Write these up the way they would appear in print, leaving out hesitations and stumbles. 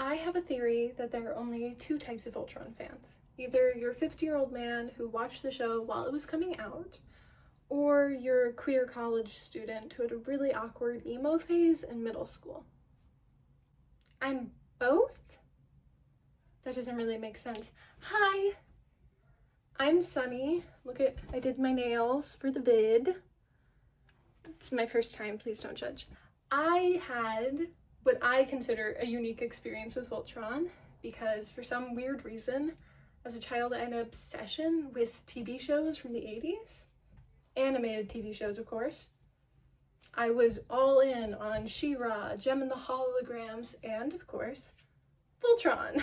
I have a theory that there are only two types of Voltron fans. Either you're a 50-year-old man who watched the show while it was coming out, or you're a queer college student who had a really awkward emo phase in middle school. I'm both? That doesn't really make sense. Hi! I'm Sunny. Look at, I did my nails for the vid. It's my first time, please don't judge. I had what I consider a unique experience with Voltron because for some weird reason, as a child I had an obsession with TV shows from the 80s. Animated TV shows, of course. I was all in on She-Ra, Gem and the Holograms, and of course, Voltron.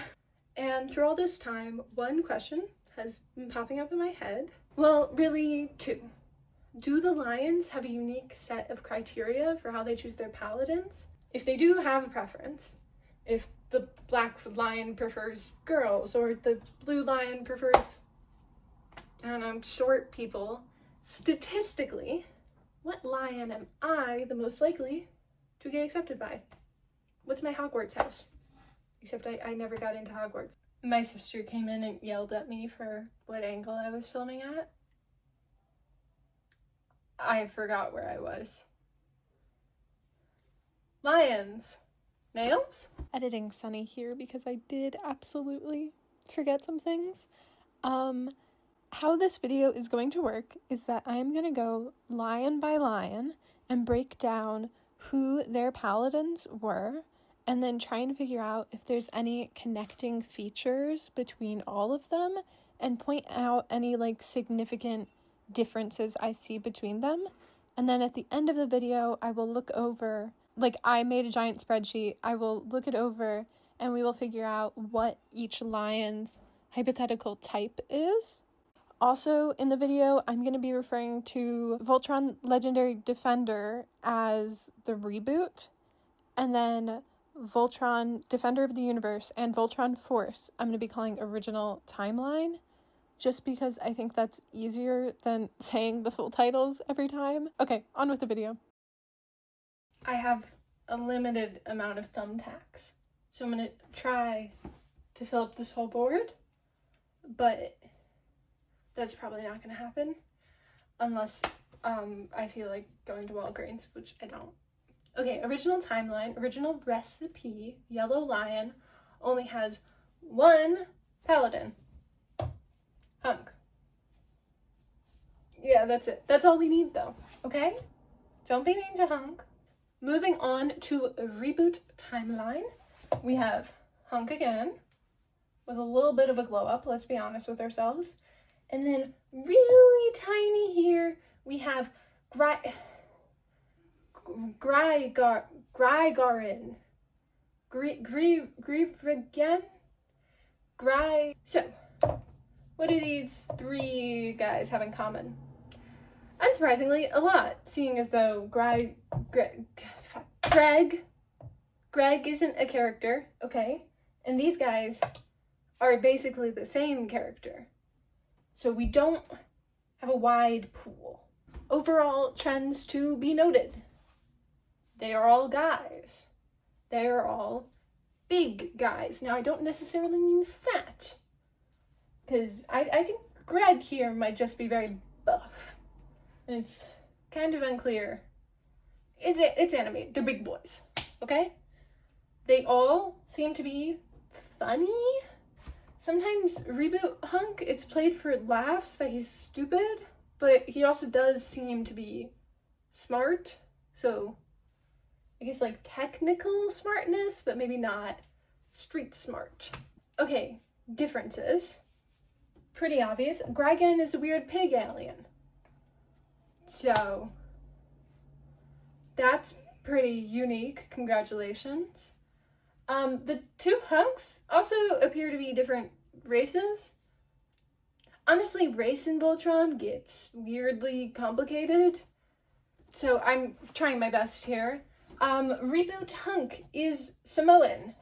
And through all this time, one question has been popping up in my head. Well, really two. Do the lions have a unique set of criteria for how they choose their paladins? If they do have a preference, if the black lion prefers girls or the blue lion prefers, I don't know, short people, statistically, what lion am I the most likely to get accepted by? What's my Hogwarts house? Except I never got into Hogwarts. My sister came in and yelled at me for what angle I was filming at. I forgot where I was. Lions. Males? Editing Sunny here because I did absolutely forget some things. How this video is going to work is that I am going to go lion by lion and break down who their paladins were and then try and figure out if there's any connecting features between all of them and point out any significant differences I see between them. And then at the end of the video, I will look over, I made a giant spreadsheet, I will look it over and we will figure out what each lion's hypothetical type is. Also, in the video, I'm going to be referring to Voltron Legendary Defender as the reboot, and then Voltron Defender of the Universe and Voltron Force I'm going to be calling Original Timeline, just because I think that's easier than saying the full titles every time. Okay, on with the video. I have a limited amount of thumbtacks, so I'm going to try to fill up this whole board, but that's probably not going to happen unless I feel like going to Walgreens, which I don't. Okay, original timeline, original recipe, Yellow Lion only has one paladin. Hunk. Yeah, that's it. That's all we need though, okay? Don't be mean to Hunk. Moving on to a reboot timeline, we have Hunk again with a little bit of a glow up, let's be honest with ourselves. And then really tiny here, we have Grygarin. So, what do these three guys have in common? Unsurprisingly, a lot, seeing as though Greg isn't a character, okay? And these guys are basically the same character. So we don't have a wide pool. Overall trends to be noted. They are all guys. They are all big guys. Now I don't necessarily mean fat, because I think Greg here might just be very buff. And it's kind of unclear. It's anime. They're big boys, okay? They all seem to be funny. Sometimes reboot Hunk, it's played for laughs that he's stupid, but he also does seem to be smart, so I guess technical smartness, but maybe not street smart. Okay, differences. Pretty obvious. Grygan is a weird pig alien. So that's pretty unique. Congratulations. The two Hunks also appear to be different races. Honestly, race in Voltron gets weirdly complicated, so I'm trying my best here. Reboot Hunk is Samoan.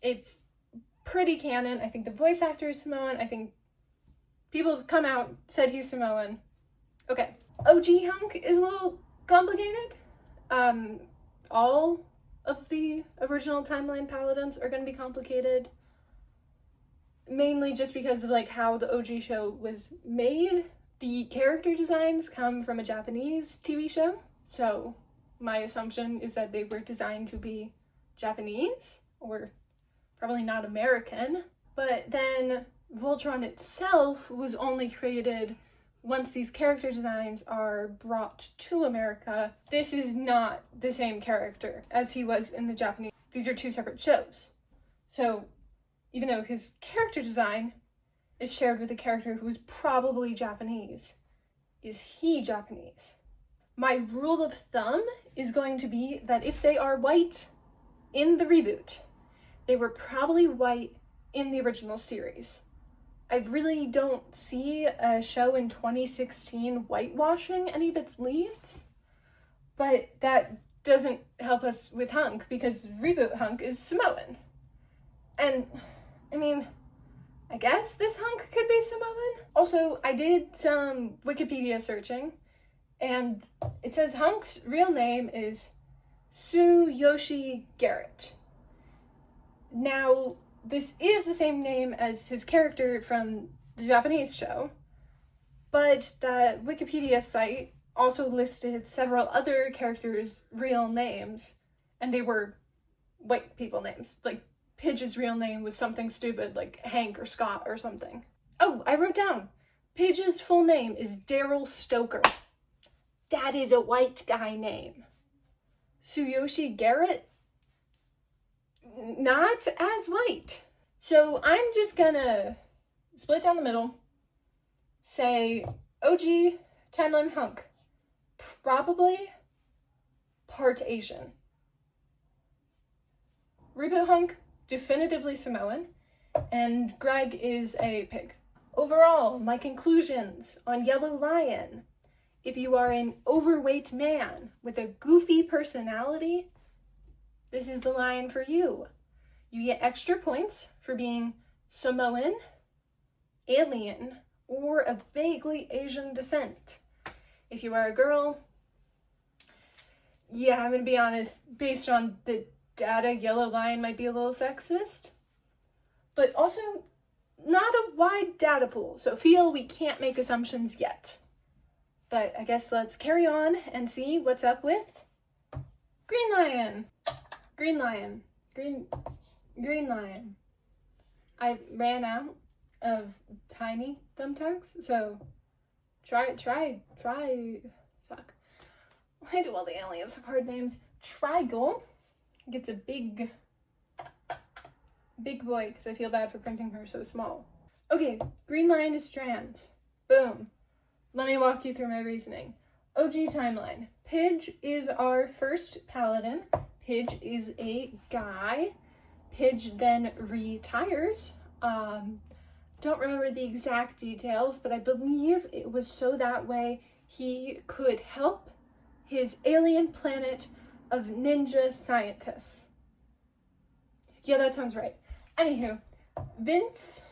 It's pretty canon. I think the voice actor is Samoan. I think people have come out, said he's Samoan. Okay. OG Hunk is a little complicated. All of the original timeline Paladins are going to be complicated. Mainly just because of like how the OG show was made. The character designs come from a Japanese TV show, so my assumption is that they were designed to be Japanese, or probably not American. But then Voltron itself was only created once these character designs are brought to America. This is not the same character as he was in the Japanese. These are two separate shows. So even though his character design is shared with a character who is probably Japanese, is he Japanese? My rule of thumb is going to be that if they are white in the reboot, they were probably white in the original series. I really don't see a show in 2016 whitewashing any of its leads, but that doesn't help us with Hunk because reboot Hunk is Samoan. And I mean, I guess this Hunk could be Samoan. Also, I did some Wikipedia searching, and it says Hunk's real name is Tsuyoshi Garrett. Now, this is the same name as his character from the Japanese show, but the Wikipedia site also listed several other characters' real names, and they were white people names. Like, Pidge's real name was something stupid like Hank or Scott or something. Oh, I wrote down. Pidge's full name is Daryl Stoker. That is a white guy name. Tsuyoshi Garrett? Not as white. So I'm just gonna split down the middle, say OG Timeline Hunk, probably part Asian. Reboot Hunk, definitively Samoan, and Greg is a pig. Overall, my conclusions on Yellow Lion: if you are an overweight man with a goofy personality, this is the lion for you. You get extra points for being Samoan, alien, or of vaguely Asian descent. If you are a girl, yeah, I'm gonna be honest, based on the data, Yellow Lion might be a little sexist, but also not a wide data pool, so feel we can't make assumptions yet. But I guess let's carry on and see what's up with Green Lion. Green Lion. Green Lion. I ran out of tiny thumbtacks, so try, fuck. Why do all the aliens have hard names? Trigal gets a big boy, because I feel bad for printing her so small. Okay, Green Lion is trans. Boom. Let me walk you through my reasoning. OG timeline. Pidge is our first paladin. Pidge is a guy. Pidge then retires. Don't remember the exact details, but I believe it was so that way he could help his alien planet of ninja scientists. Yeah, that sounds right. Anywho, Vince,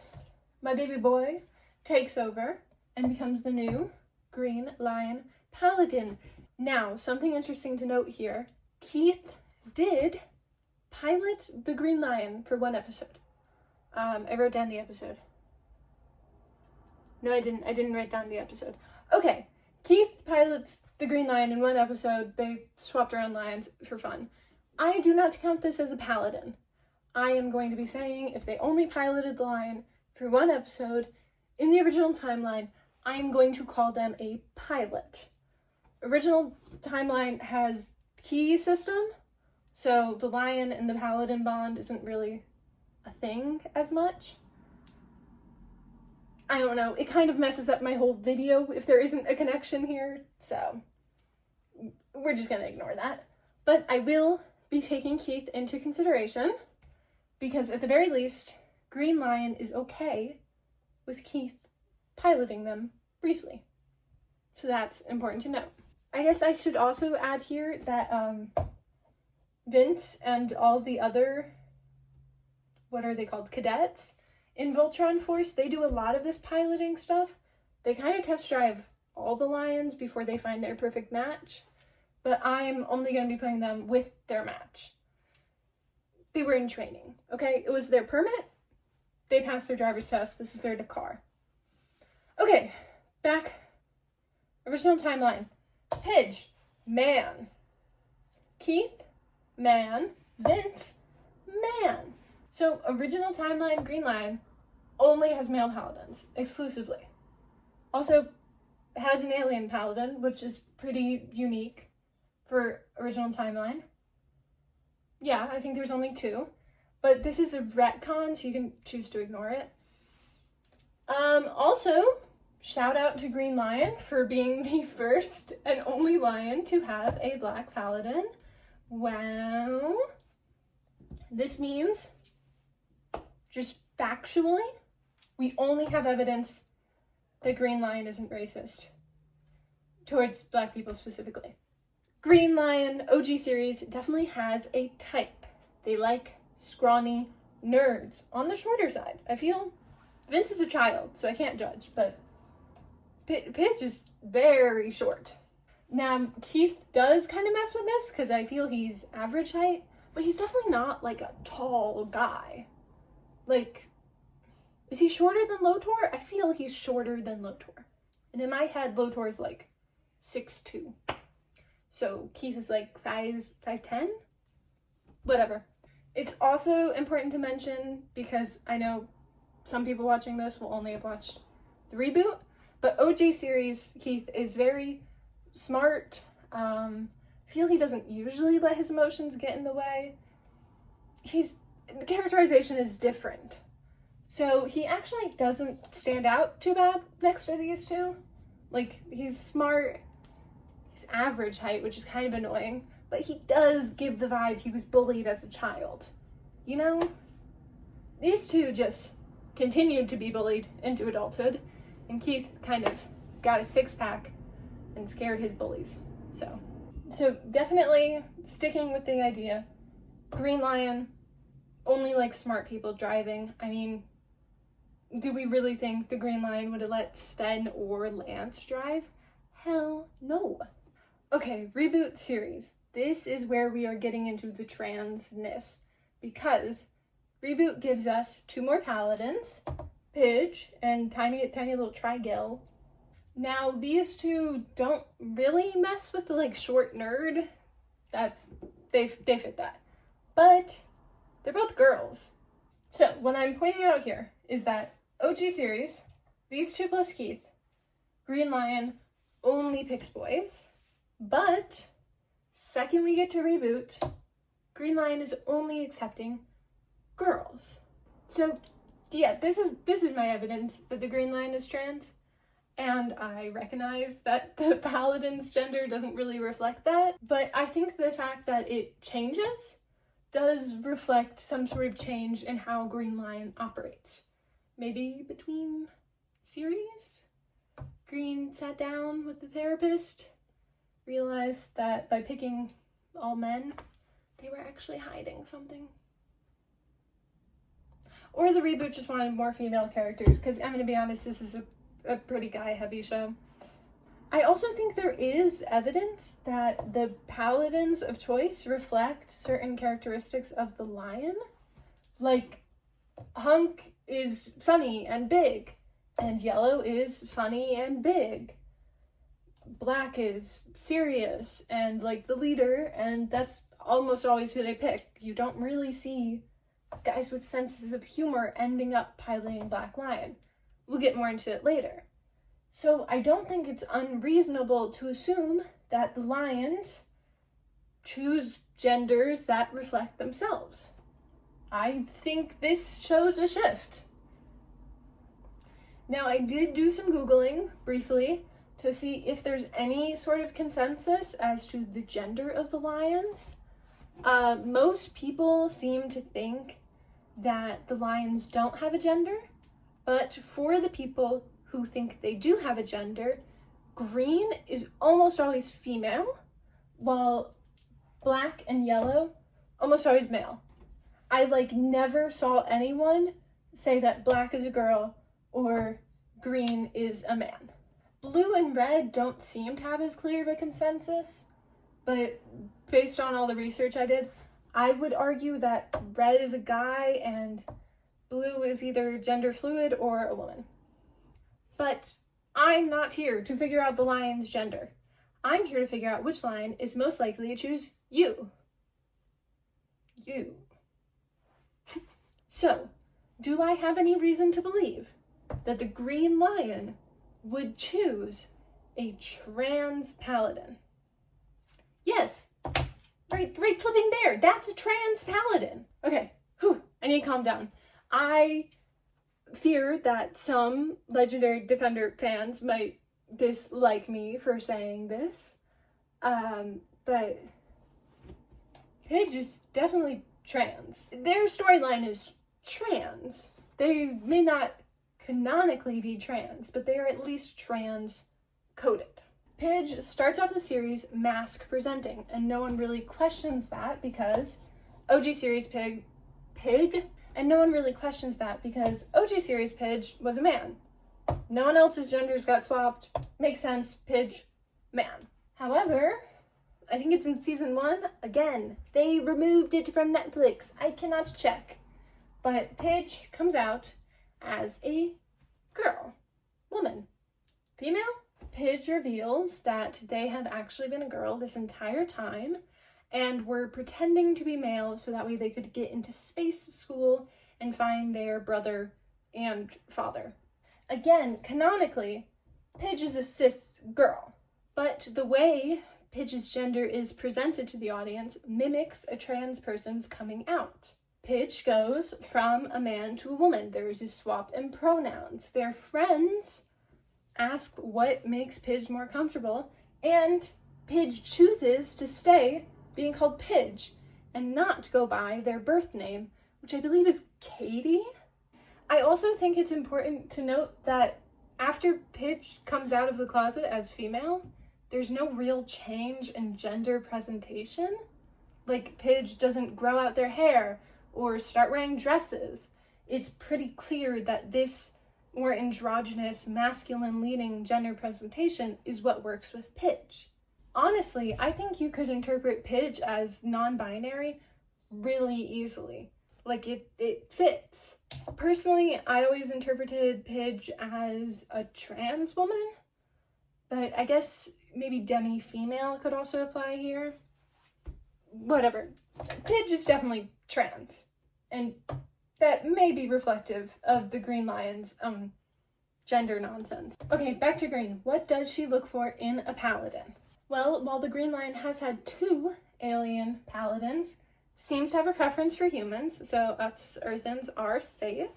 my baby boy, takes over and becomes the new Green Lion Paladin. Now, something interesting to note here. Keith did pilot the Green Lion for one episode. I wrote down the episode. No, I didn't write down the episode. Okay, Keith pilots the Green Lion in one episode. They swapped around lions for fun. I do not count this as a paladin. I am going to be saying if they only piloted the lion for one episode in the original timeline, I am going to call them a pilot. Original timeline has key system, so the lion and the paladin bond isn't really a thing as much. I don't know, it kind of messes up my whole video if there isn't a connection here, so we're just gonna ignore that. But I will be taking Keith into consideration, because at the very least, Green Lion is okay with Keith piloting them briefly. So that's important to note. I guess I should also add here that Vince and all the other, what are they called, cadets in Voltron Force, they do a lot of this piloting stuff. They kind of test drive all the lions before they find their perfect match, but I'm only going to be putting them with their match. they were in training, okay? It was their permit. They passed their driver's test. This is their car. Okay, back. Original timeline. Pidge, man. Keith, man. Vince, man. So, original timeline Green Lion only has male paladins, exclusively. Also, has an alien paladin, which is pretty unique for original timeline. Yeah, I think there's only 2. But this is a retcon, so you can choose to ignore it. Also, shout out to Green Lion for being the first and only lion to have a black paladin. Wow. This means, just factually, we only have evidence that Green Lion isn't racist towards black people specifically. Green Lion OG series definitely has a type. They like scrawny nerds on the shorter side. I feel Vince is a child, so I can't judge, but Pidge is very short. Now, Keith does kind of mess with this because I feel he's average height, but he's definitely not like a tall guy. Like, is he shorter than Lotor? I feel he's shorter than Lotor. And in my head, Lotor is like 6'2". So Keith is like 5'10". Whatever. It's also important to mention, because I know some people watching this will only have watched the reboot, but OG series, Keith is very smart. I feel he doesn't usually let his emotions get in the way. The characterization is different. So he actually doesn't stand out too bad next to these two. Like, he's smart, he's average height, which is kind of annoying, but he does give the vibe he was bullied as a child. You know? These two just continued to be bullied into adulthood, and Keith kind of got a six-pack and scared his bullies. So definitely sticking with the idea. Green Lion only likes smart people driving. I mean, do we really think the Green Lion would have let Sven or Lance drive? Hell no. Okay, reboot series. This is where we are getting into the transness, because reboot gives us 2 more paladins, Pidge and tiny little Trigel. Now, these two don't really mess with the, like, short nerd. They fit that. But they're both girls. So, what I'm pointing out here is that OG series, these 2 plus Keith, Green Lion only picks boys. But, second we get to reboot, Green Lion is only accepting girls. So, yeah, this is my evidence that the Green Lion is trans. And I recognize that the Paladin's gender doesn't really reflect that, but I think the fact that it changes does reflect some sort of change in how Green Lion operates. Maybe between series, Green sat down with the therapist, realized that by picking all men, they were actually hiding something. Or the reboot just wanted more female characters, because I'm going to be honest, this is a pretty guy-heavy show. I also think there is evidence that the paladins of choice reflect certain characteristics of the lion. Like, Hunk is funny and big, and Yellow is funny and big. Black is serious and, like, the leader, and that's almost always who they pick. You don't really see guys with senses of humor ending up piloting Black Lion. We'll get more into it later. So I don't think it's unreasonable to assume that the lions choose genders that reflect themselves. I think this shows a shift. Now, I did do some Googling briefly to see if there's any sort of consensus as to the gender of the lions. Most people seem to think that the lions don't have a gender. But for the people who think they do have a gender, Green is almost always female, while Black and Yellow almost always male. I, never saw anyone say that Black is a girl or Green is a man. Blue and Red don't seem to have as clear of a consensus, but based on all the research I did, I would argue that red is a guy and blue is either gender fluid or a woman. But I'm not here to figure out the lion's gender. I'm here to figure out which lion is most likely to choose you. You. So, do I have any reason to believe that the green lion would choose a trans paladin? Yes, right flipping there. That's a trans paladin. Okay, I need to calm down. I fear that some Legendary Defender fans might dislike me for saying this, but Pidge is definitely trans. Their storyline is trans. They may not canonically be trans, but they are at least trans coded. Pidge starts off the series mask presenting, and no one really questions that because OG series Pidge, and no one really questions that because OG series Pidge was a man. No one else's genders got swapped. Makes sense, Pidge, man. However, I think it's in season 1. Again, they removed it from Netflix. I cannot check. But Pidge comes out as a girl, woman, female. Pidge reveals that they have actually been a girl this entire time and were pretending to be male so that way they could get into space school and find their brother and father. Again, canonically, Pidge is a cis girl, but the way Pidge's gender is presented to the audience mimics a trans person's coming out. Pidge goes from a man to a woman. There's a swap in pronouns. Their friends ask what makes Pidge more comfortable, and Pidge chooses to stay being called Pidge and not go by their birth name, which I believe is Katie. I also think it's important to note that after Pidge comes out of the closet as female, there's no real change in gender presentation. Like, Pidge doesn't grow out their hair or start wearing dresses. It's pretty clear that this more androgynous, masculine-leaning gender presentation is what works with Pidge. Honestly, I think you could interpret Pidge as non-binary really easily. Like, it fits. Personally, I always interpreted Pidge as a trans woman, but I guess maybe demi-female could also apply here. Whatever. Pidge is definitely trans, and that may be reflective of the Green Lion's gender nonsense. Okay, back to Green. What does she look for in a paladin? Well, while the Green Lion has had 2 alien paladins, seems to have a preference for humans, so us Earthens are safe.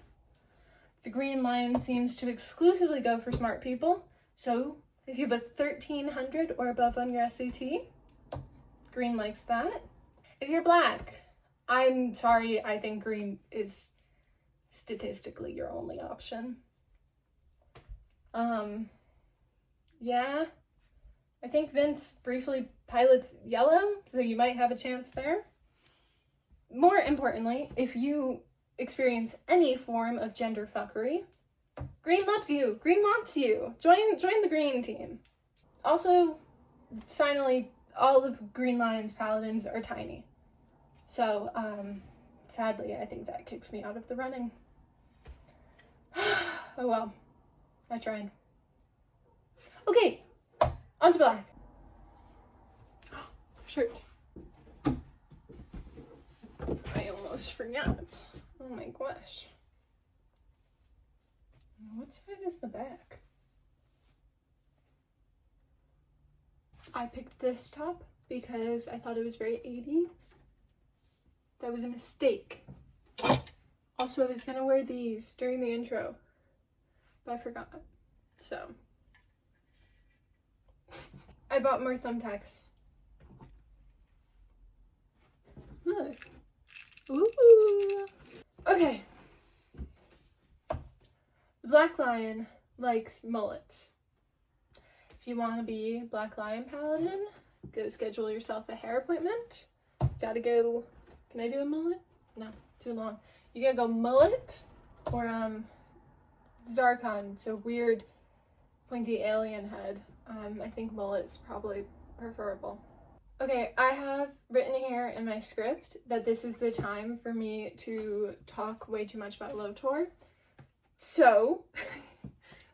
The Green Lion seems to exclusively go for smart people, so if you have a 1300 or above on your SAT, Green likes that. If you're black, I'm sorry, I think Green is statistically your only option. Yeah, I think Vince briefly pilots yellow, so you might have a chance there. More importantly, if you experience any form of gender fuckery, Green loves you. Green wants you. Join the Green team. Also, finally, all of Green Lion's paladins are tiny. So, sadly, I think that kicks me out of the running. Oh well, I tried. Okay, on to black. Shirt. I almost forgot. Oh my gosh. What side is the back? I picked this top because I thought it was very 80s. That was a mistake. Also, I was gonna wear these during the intro, but I forgot. So, I bought more thumbtacks. Look. Ooh. Okay. The Black Lion likes mullets. If you want to be Black Lion Paladin, go schedule yourself a hair appointment. Gotta go. Can I do a mullet? No, too long. You gotta go mullet or Zarkon, so weird pointy alien head. I think mullet's probably preferable. Okay, I have written here in my script that this is the time for me to talk way too much about Lotor. So,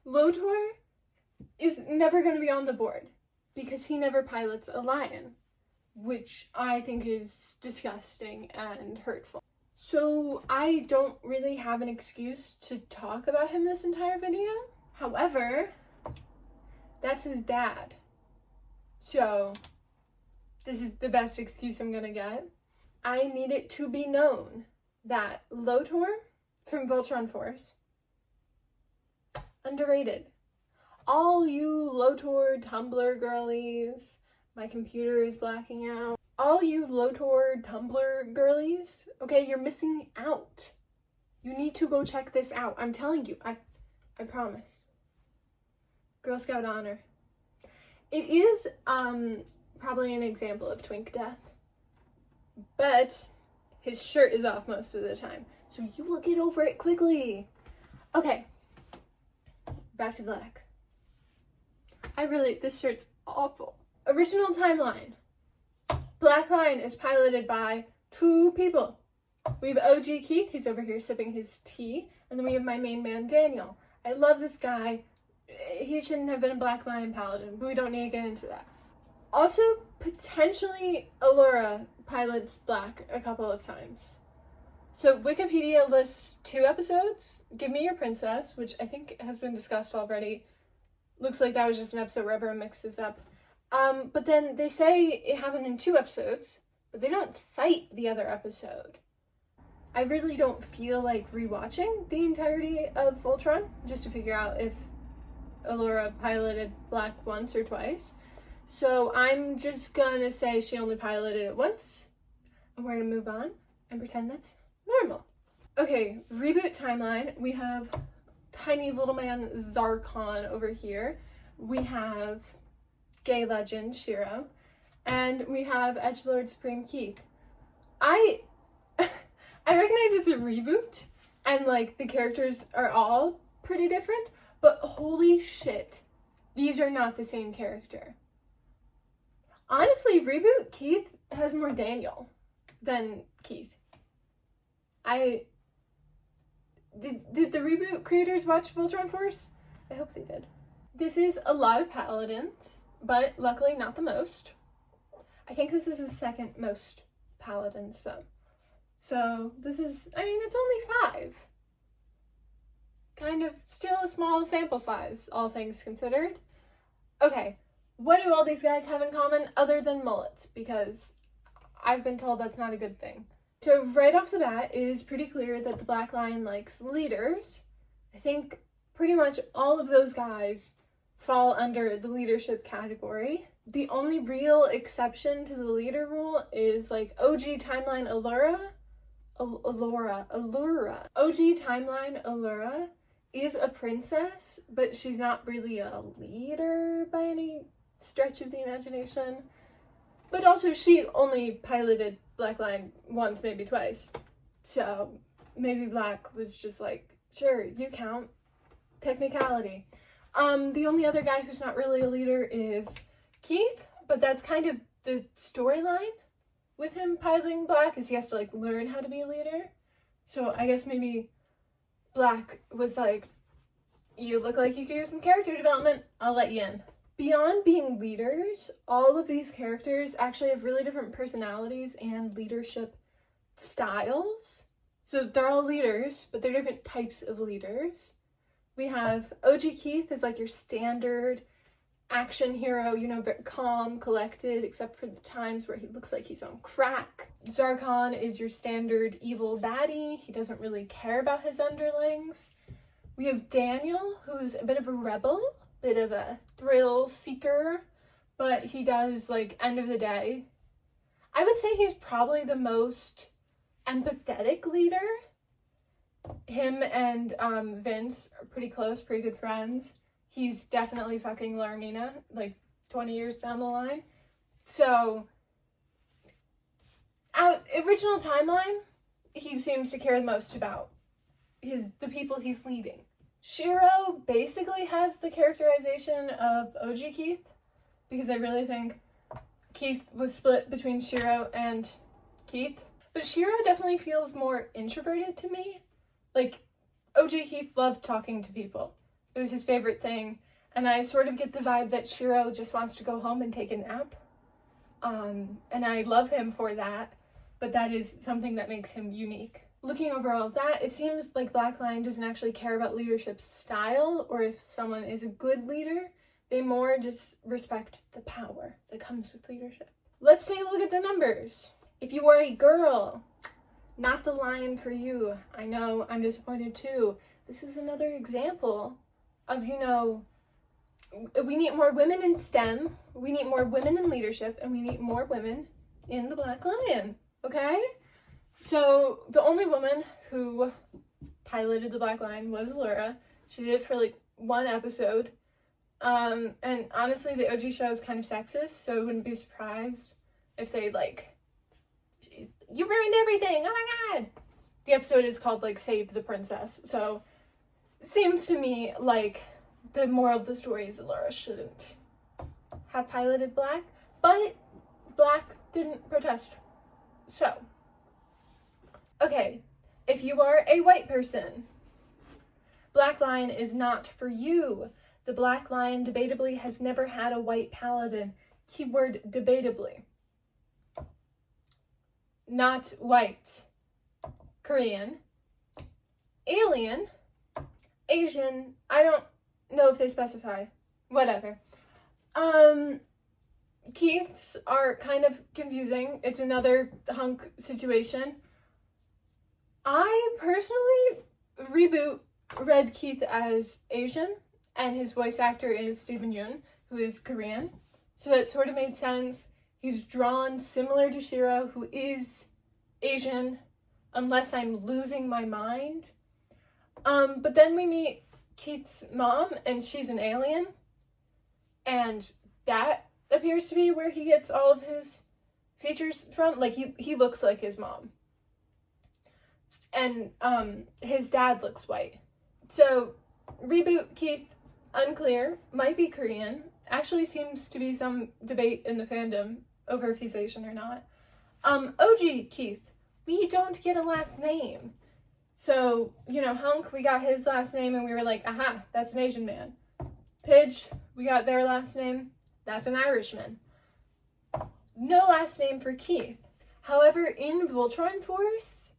Lotor is never going to be on the board because he never pilots a lion, which I think is disgusting and hurtful. So I don't really have an excuse to talk about him this entire video. However, that's his dad. So this is the best excuse I'm gonna get. I need it to be known that Lotor from Voltron Force, underrated. All you Lotor Tumblr girlies, my computer is blacking out. All you Lotor Tumblr girlies, okay, you're missing out. You need to go check this out. I'm telling you, I promise. Girl Scout honor. It is probably an example of twink death, but his shirt is off most of the time, so you will get over it quickly. Okay, back to black. This shirt's awful. Original timeline. Black Lion is piloted by 2 people. We have OG Keith, he's over here sipping his tea, and then we have my main man, Daniel. I love this guy. He shouldn't have been a Black Lion Paladin, but we don't need to get into that. Also, potentially, Allura pilots Black a couple of times. So, Wikipedia lists 2 episodes, Give Me Your Princess, which I think has been discussed already. Looks like that was just an episode where everyone mixes up. But then they say it happened in 2 episodes, but they don't cite the other episode. I really don't feel like rewatching the entirety of Voltron, just to figure out if Allura piloted Black once or twice. So I'm just gonna say she only piloted it once, and we're gonna move on and pretend that's normal. Okay, reboot timeline. We have tiny little man Zarkon over here. We have gay legend Shiro, and we have Edgelord Supreme Keith. I recognize it's a reboot, and like the characters are all pretty different, but holy shit, these are not the same character. Honestly, reboot Keith has more Daniel than Keith. Did the reboot creators watch Voltron Force? I hope they did. This is a lot of Paladins, but luckily not the most. I think this is the second most Paladins, so this is, I mean, it's only 5. Kind of still a small sample size, all things considered. Okay, what do all these guys have in common other than mullets? Because I've been told that's not a good thing. So right off the bat, it is pretty clear that the Black Lion likes leaders. I think pretty much all of those guys fall under the leadership category. The only real exception to the leader rule is like OG Timeline Allura. OG Timeline Allura is a princess, but she's not really a leader by any stretch of the imagination. But also she only piloted Black Lion once, maybe twice. So maybe Black was just like, sure, you count. Technicality. The only other guy who's not really a leader is Keith, but that's kind of the storyline with him piloting Black, is he has to like learn how to be a leader. So I guess maybe Black was like, you look like you could use some character development, I'll let you in. Beyond being leaders, all of these characters actually have really different personalities and leadership styles. So they're all leaders, but they're different types of leaders. We have OG Keith is like your standard action hero, you know, very calm, collected, except for the times where he looks like he's on crack. Zarkon is your standard evil baddie. He doesn't really care about his underlings. We have Daniel, who's a bit of a rebel, bit of a thrill seeker, but he does, like, end of the day. I would say he's probably the most empathetic leader. Him and Vince are pretty close, pretty good friends. He's definitely fucking Larmina, like 20 years down the line. So, original timeline, he seems to care the most about the people he's leading. Shiro basically has the characterization of OG Keith, because I really think Keith was split between Shiro and Keith. But Shiro definitely feels more introverted to me. Like, OG Keith loved talking to people. It was his favorite thing. And I sort of get the vibe that Shiro just wants to go home and take a nap. And I love him for that. But that is something that makes him unique. Looking over all of that, it seems like Black Lion doesn't actually care about leadership style or if someone is a good leader. They more just respect the power that comes with leadership. Let's take a look at the numbers. If you are a girl, not the lion for you. I know, I'm disappointed too. This is another example of, we need more women in STEM, we need more women in leadership, and we need more women in the Black Lion, okay? So the only woman who piloted the Black Lion was Laura. She did it for like one episode. And honestly, the OG show is kind of sexist, so I wouldn't be surprised if they you ruined everything, oh my god! The episode is called Save the Princess, so it seems to me like the moral of the story is that Laura shouldn't have piloted Black, but Black didn't protest. So, okay, if you are a white person, Black Lion is not for you. The Black Lion debatably has never had a white paladin. Keyword debatably. Not white. Korean. Alien. Asian. I don't know if they specify. Whatever. Keiths are kind of confusing. It's another hunk situation. I personally read Keith as Asian, and his voice actor is Stephen Yoon, who is Korean. So that sort of made sense. He's drawn similar to Shiro, who is Asian, unless I'm losing my mind. But then we meet Keith's mom, and she's an alien. And that appears to be where he gets all of his features from. He looks like his mom. And his dad looks white. So, reboot Keith, unclear, might be Korean. Actually seems to be some debate in the fandom over if he's Asian or not. OG Keith, we don't get a last name. So, Hunk, we got his last name and we were like, aha, that's an Asian man. Pidge, we got their last name, that's an Irishman. No last name for Keith. However, in Voltron Force,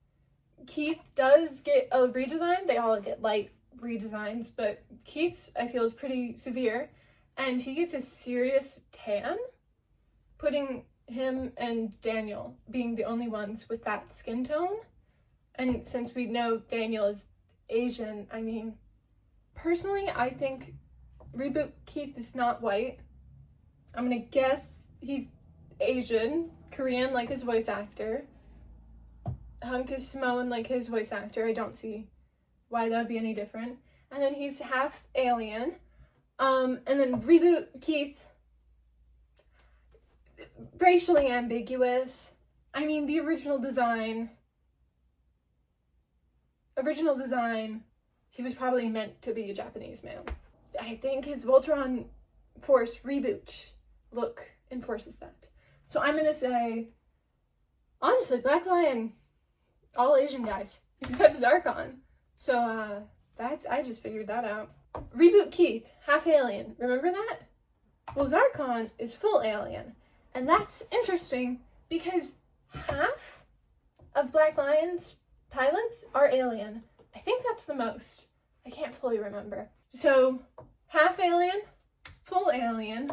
Keith does get a redesign. They all get light redesigns, but Keith's, I feel, is pretty severe. And he gets a serious tan, putting him and Daniel being the only ones with that skin tone. And since we know Daniel is Asian, personally, I think reboot Keith is not white. I'm gonna guess he's Asian, Korean like his voice actor. Hunk is Samoan like his voice actor. I don't see why that would be any different. And then he's half alien. And then reboot Keith, racially ambiguous. The original design, he was probably meant to be a Japanese man. I think his Voltron Force reboot look enforces that. So I'm gonna say, honestly, Black Lion, all Asian guys, except Zarkon. So, I just figured that out. Reboot Keith, half alien. Remember that? Well, Zarkon is full alien. And that's interesting because half of Black Lion's pilots are alien. I think that's the most. I can't fully remember. So, half alien, full alien,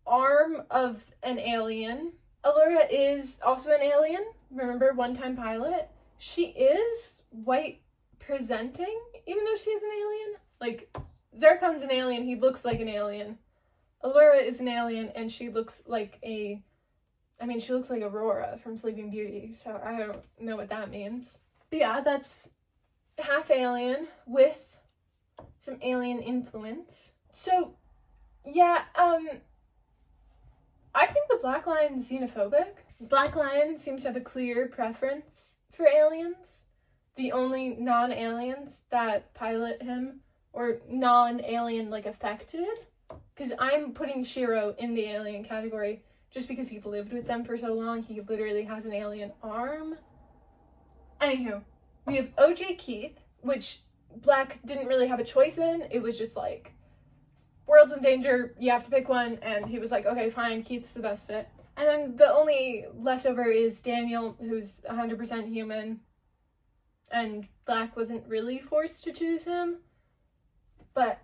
arm of an alien. Allura is also an alien. Remember, one-time pilot? She is white presenting, even though she's an alien. Zarkon's an alien, he looks like an alien. Allura is an alien, and she looks like she looks like Aurora from Sleeping Beauty, so I don't know what that means. But yeah, that's half alien with some alien influence. So, yeah, I think the Black Lion is xenophobic. Black Lion seems to have a clear preference for aliens. The only non-aliens that pilot him, or non-alien affected, because I'm putting Shiro in the alien category just because he lived with them for so long. He literally has an alien arm. Anywho, we have OJ Keith, which Black didn't really have a choice in. It was just like, world's in danger, you have to pick one, and he was like, okay, fine, Keith's the best fit. And then the only leftover is Daniel, who's 100% human, and Black wasn't really forced to choose him, but,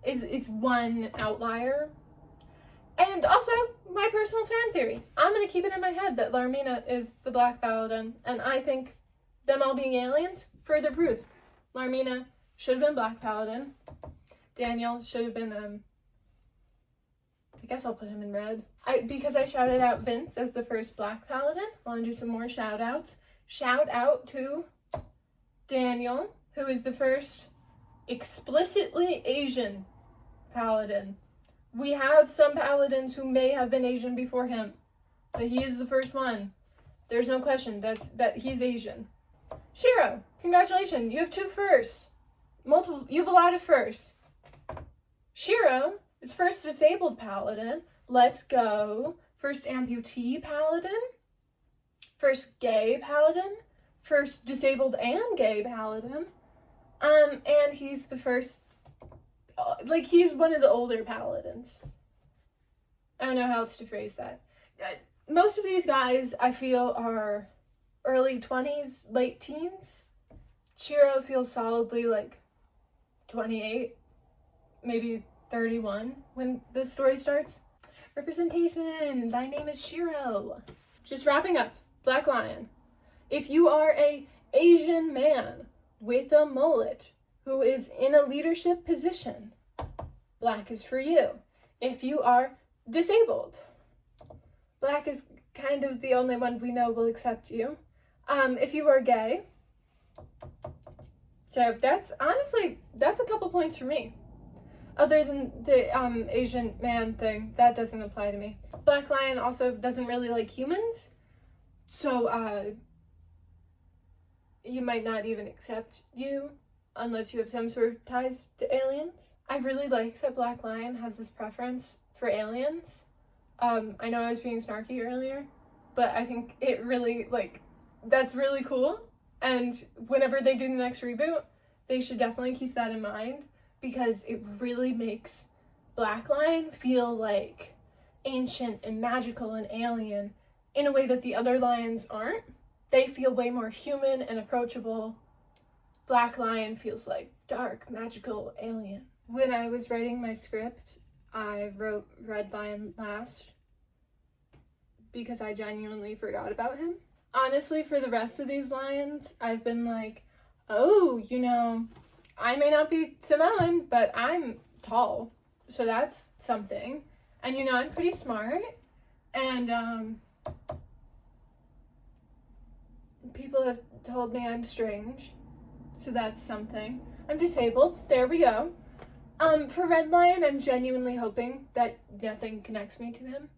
it's one outlier. And also, my personal fan theory. I'm gonna keep it in my head that Larmina is the Black Paladin, and I think them all being aliens, further proof. Larmina should have been Black Paladin. Daniel should have been, I guess I'll put him in red. Because I shouted out Vince as the first Black Paladin, I want to do some more shout outs. Shout out to Daniel, who is the first explicitly Asian Paladin. We have some Paladins who may have been Asian before him, but he is the first one. There's no question that he's Asian. Shiro, congratulations, you have 2 firsts. You have a lot of firsts. Shiro is first disabled Paladin. Let's go. First amputee Paladin. First gay Paladin. First disabled and gay Paladin. And he's the first, he's one of the older Paladins. I don't know how else to phrase that. Most of these guys, I feel, are early 20s, late teens. Shiro feels solidly 28, maybe 31 when the story starts. Representation, thy name is Shiro. Just wrapping up, Black Lion. If you are a Asian man with a mullet who is in a leadership position, Black is for you. If you are disabled, Black is kind of the only one we know will accept you. If you are gay, so that's a couple points for me. Other than the Asian man thing, that doesn't apply to me. Black Lion also doesn't really like humans, so he might not even accept you unless you have some sort of ties to aliens. I really like that Black Lion has this preference for aliens. I know I was being snarky earlier, but I think it really, that's really cool. And whenever they do the next reboot, they should definitely keep that in mind, because it really makes Black Lion feel like ancient and magical and alien in a way that the other lions aren't. They feel way more human and approachable. Black Lion feels like dark, magical, alien. When I was writing my script, I wrote Red Lion last because I genuinely forgot about him. Honestly, for the rest of these lions, I've been like, oh, I may not be Samoan, but I'm tall, so that's something. And I'm pretty smart, and people have told me I'm strange, so that's something. I'm disabled, there we go. For Red Lion, I'm genuinely hoping that nothing connects me to him.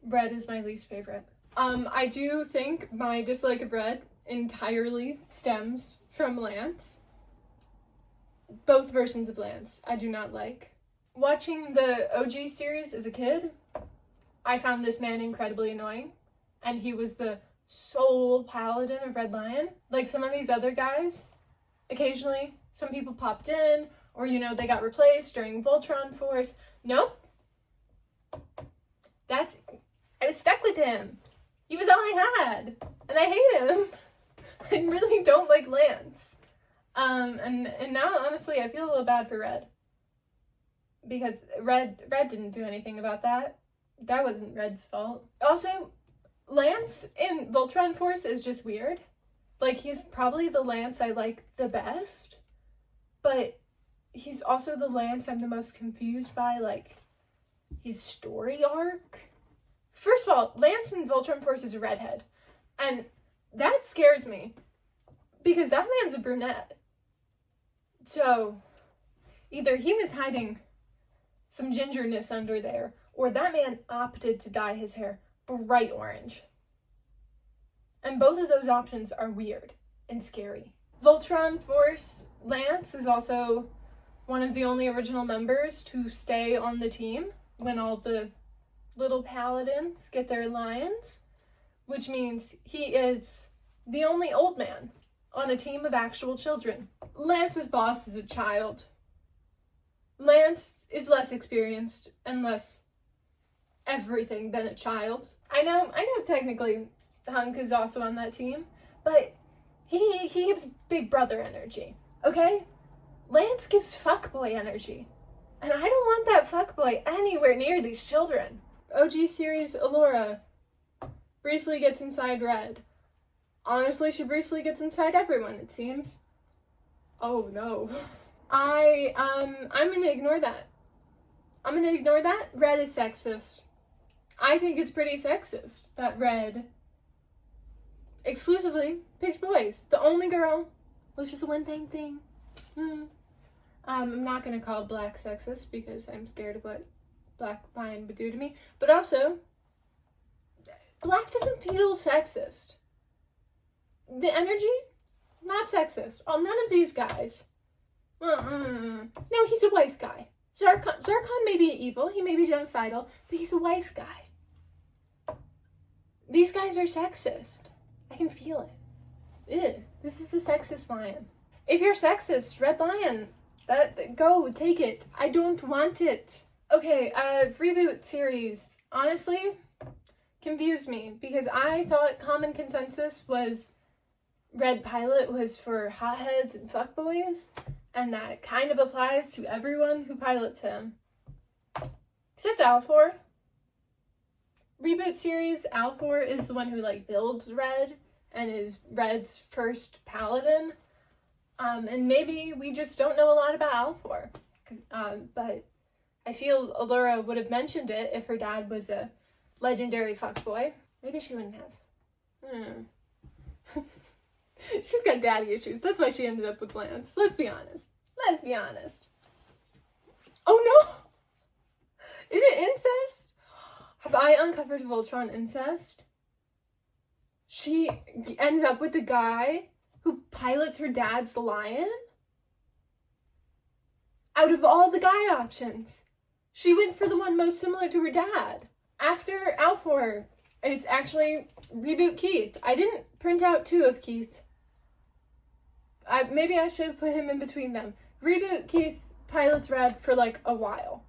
Red is my least favorite. I do think my dislike of Red entirely stems from Lance. Both versions of Lance I do not like. Watching the OG series as a kid, I found this man incredibly annoying, and he was the sole paladin of Red Lion. Like some of these other guys, occasionally some people popped in, or they got replaced during Voltron Force. Nope. I was stuck with him. He was all I had, and I hate him. I really don't like Lance. And now, honestly, I feel a little bad for Red. Because Red didn't do anything about that. That wasn't Red's fault. Also, Lance in Voltron Force is just weird. He's probably the Lance I like the best. But he's also the Lance I'm the most confused by, his story arc. First of all, Lance in Voltron Force is a redhead. And that scares me. Because that man's a brunette. So, either he was hiding some gingerness under there, or that man opted to dye his hair bright orange. And both of those options are weird and scary. Voltron Force Lance is also one of the only original members to stay on the team when all the little paladins get their lions, which means he is the only old man on a team of actual children. Lance's boss is a child. Lance is less experienced and less everything than a child. I know technically Hunk is also on that team, but he gives big brother energy, okay? Lance gives fuckboy energy, and I don't want that fuckboy anywhere near these children. OG series Allura briefly gets inside Red. Honestly, she briefly gets inside everyone, it seems. Oh no. I'm gonna ignore that. I'm gonna ignore that. Red is sexist. I think it's pretty sexist that Red exclusively picks boys. The only girl was just a one-thing thing. I'm not gonna call Black sexist because I'm scared of what Black Lion would do to me. But also, Black doesn't feel sexist. The energy, not sexist. Oh, none of these guys. No, he's a wife guy. Zarkon may be evil, he may be genocidal, but he's a wife guy. These guys are sexist. I can feel it. Ew, this is the sexist lion. If you're sexist, Red Lion, go, take it. I don't want it. Okay, reboot series, honestly, confused me, because I thought common consensus was Red Pilot was for hotheads and fuckboys, and that kind of applies to everyone who pilots him. Except Alfor. Reboot series, Alfor is the one who, builds Red, and is Red's first paladin. And maybe we just don't know a lot about Alfor. But I feel Allura would have mentioned it if her dad was a legendary fuckboy. Maybe she wouldn't have. She's got daddy issues. That's why she ended up with Lance. Let's be honest. Oh no! Is it incest? Have I uncovered Voltron incest? She ends up with the guy who pilots her dad's lion? Out of all the guy options, she went for the one most similar to her dad. After Alfor, it's actually reboot Keith. I didn't print out 2 of Keith. Maybe I should have put him in between them. Reboot Keith pilots Red for a while.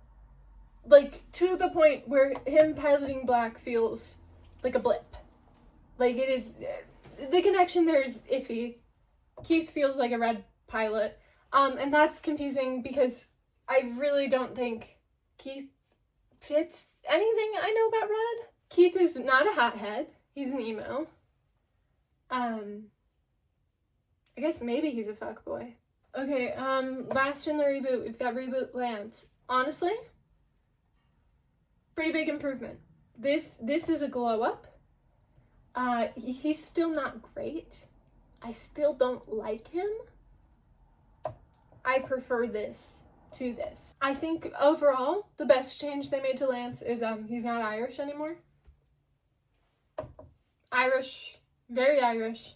To the point where him piloting Black feels like a blip. It is, the connection there is iffy. Keith feels like a Red pilot. And that's confusing because I really don't think Keith fits anything I know about Red. Keith is not a hothead. He's an emo. I guess maybe he's a fuckboy. Okay, last in the reboot, we've got Reboot Lance. Honestly, pretty big improvement. This is a glow up. He's still not great. I still don't like him. I prefer this to this. I think overall, the best change they made to Lance is he's not Irish anymore. Irish, very Irish.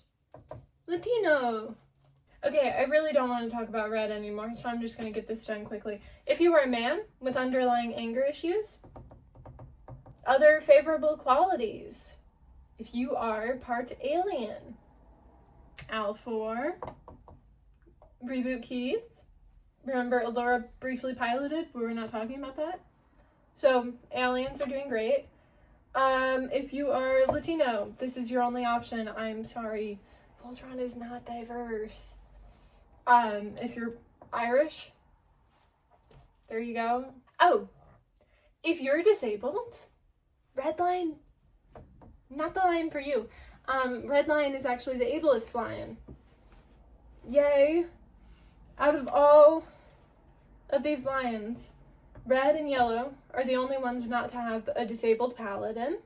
Latino. Okay, I really don't want to talk about Red anymore, so I'm just going to get this done quickly. If you are a man with underlying anger issues, other favorable qualities. If you are part alien, Alfor, reboot Keith. Remember Allura briefly piloted, but we're not talking about that. So, aliens are doing great. If you are Latino, this is your only option. I'm sorry. Voltron is not diverse. If you're Irish, there you go. Oh, if you're disabled, Red Lion, not the lion for you. Red Lion is actually the ablest lion. Yay. Out of all of these lions, Red and Yellow are the only ones not to have a disabled paladin.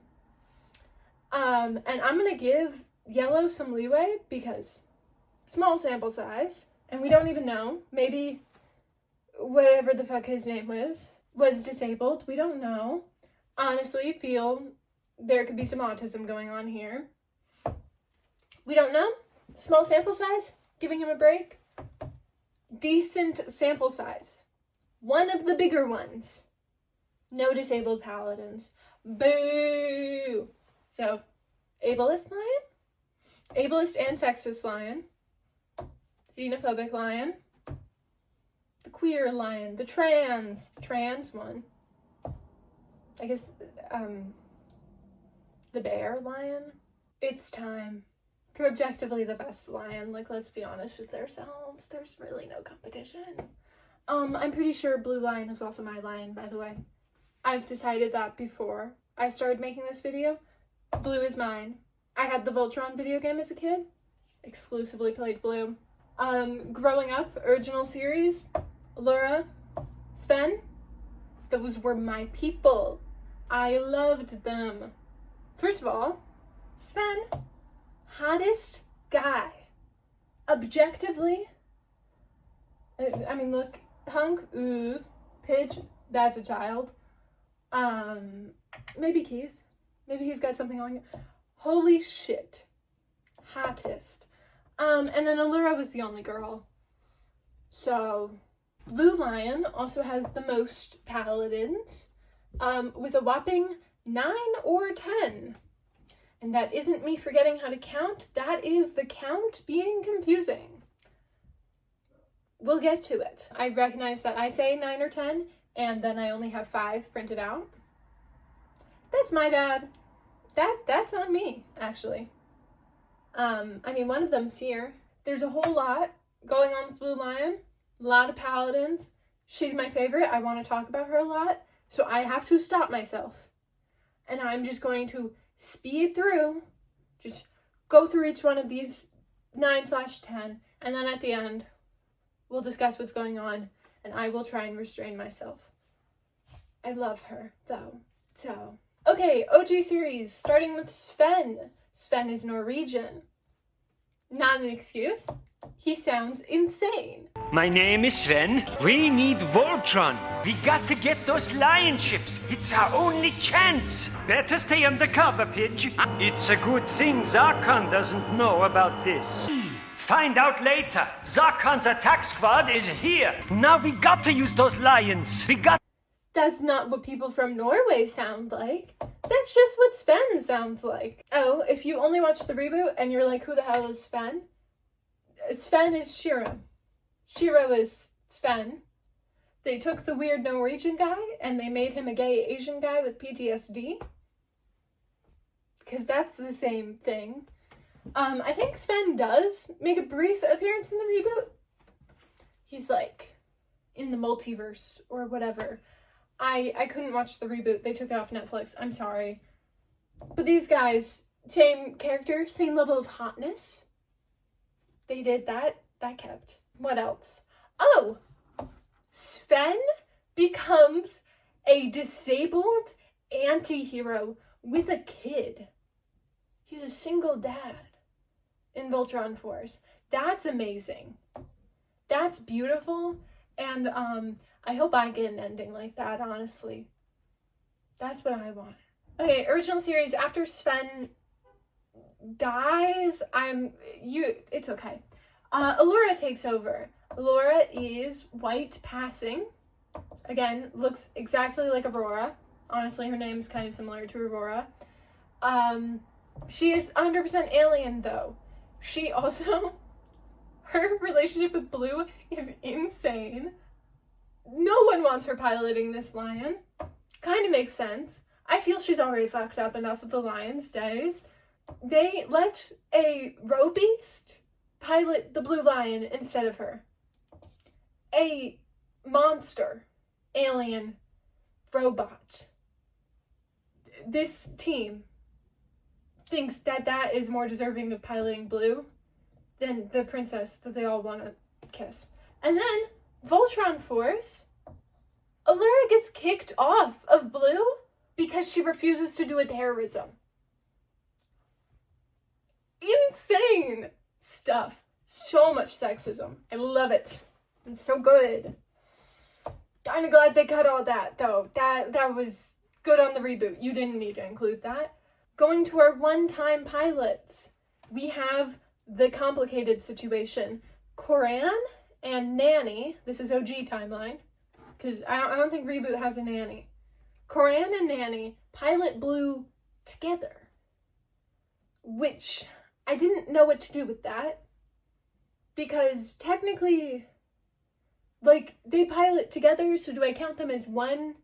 And I'm gonna give Yellow some leeway because small sample size, and we don't even know. Maybe whatever the fuck his name was disabled. We don't know. Honestly, feel there could be some autism going on here. We don't know. Small sample size, giving him a break. Decent sample size. One of the bigger ones. No disabled paladins. Boo! So, ableist lion, ableist and sexist lion, xenophobic lion, the queer lion, the trans one. I guess, the bear lion. It's time for objectively the best lion. Like, let's be honest with ourselves. There's really no competition. I'm pretty sure blue lion is also my lion, by the way. I've decided that before I started making this video. Blue is mine. I had the Voltron video game as a kid. Exclusively played blue. Growing up, original series, Laura, Sven, those were my people. I loved them. First of all, Sven, hottest guy. Objectively, I mean, look, hunk, ooh, Pidge, that's a child. Maybe Keith. Maybe he's got something on you. Holy shit. Hottest. And then Allura was the only girl. So, Blue Lion also has the most paladins, with a whopping 9 or 10. And that isn't me forgetting how to count, that is the count being confusing. We'll get to it. I recognize that I say 9 or 10, and then I only have 5 printed out. That's my bad. That's on me, actually. I mean, one of them's here. There's a whole lot going on with Blue Lion. A lot of paladins. She's my favorite. I want to talk about her a lot. So I have to stop myself. And I'm just going to speed through. Just go through each one of these 9/10. And then at the end, we'll discuss what's going on. And I will try and restrain myself. I love her, though. So, okay, OG series, starting with Sven. Sven is Norwegian. Not an excuse. He sounds insane. My name is Sven. We need Voltron. We got to get those lion ships. It's our only chance. Better stay undercover, Pidge. It's a good thing Zarkon doesn't know about this. Find out later. Zarkon's attack squad is here. Now we got to use those lions. That's not what people from Norway sound like. That's just what Sven sounds like. Oh, if you only watch the reboot and you're like, who the hell is Sven? Sven is Shiro. Shiro is Sven. They took the weird Norwegian guy and they made him a gay Asian guy with PTSD. Because that's the same thing. I think Sven does make a brief appearance in the reboot. He's like in the multiverse or whatever. I couldn't watch the reboot. They took it off Netflix. I'm sorry. But these guys, same character, same level of hotness. They did that. That kept. What else? Oh! Sven becomes a disabled anti-hero with a kid. He's a single dad in Voltron Force. That's amazing. That's beautiful. And, I hope I get an ending like that, honestly. That's what I want. Okay, original series, after Sven dies, it's okay. Allura takes over. Allura is white passing. Again, looks exactly like Aurora. Honestly, her name's kind of similar to Aurora. She is 100% alien, though. She also, her relationship with Blue is insane. No one wants her piloting this lion. Kind of makes sense. I feel she's already fucked up enough with the lion's days. They let a roe beast pilot the blue lion instead of her. A monster, alien, robot. This team thinks that is more deserving of piloting Blue than the princess that they all want to kiss. And then Voltron Force, Allura gets kicked off of Blue because she refuses to do a terrorism. Insane stuff. So much sexism. I love it. It's so good. Kinda glad they cut all that, though. That was good on the reboot. You didn't need to include that. Going to our one-time pilots, we have the complicated situation. Koran and Nanny, this is OG timeline, because I don't think Reboot has a nanny. Coran and Nanny pilot Blue together, which I didn't know what to do with that, because technically, like, they pilot together, so do I count them as one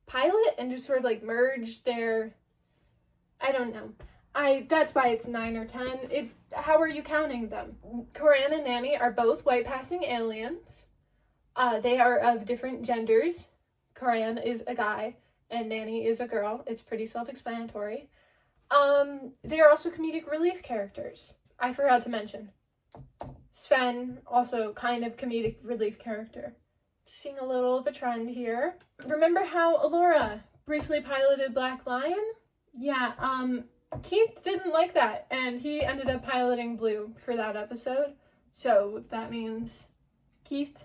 pilot and just sort of, like, merge their... I don't know. That's why it's 9 or 10. How are you counting them? Coran and Nanny are both white-passing aliens. They are of different genders. Coran is a guy, and Nanny is a girl. It's pretty self-explanatory. They are also comedic relief characters. I forgot to mention. Sven, also kind of comedic relief character. Seeing a little of a trend here. Remember how Allura briefly piloted Black Lion? Yeah, Keith didn't like that, and he ended up piloting Blue for that episode. So that means Keith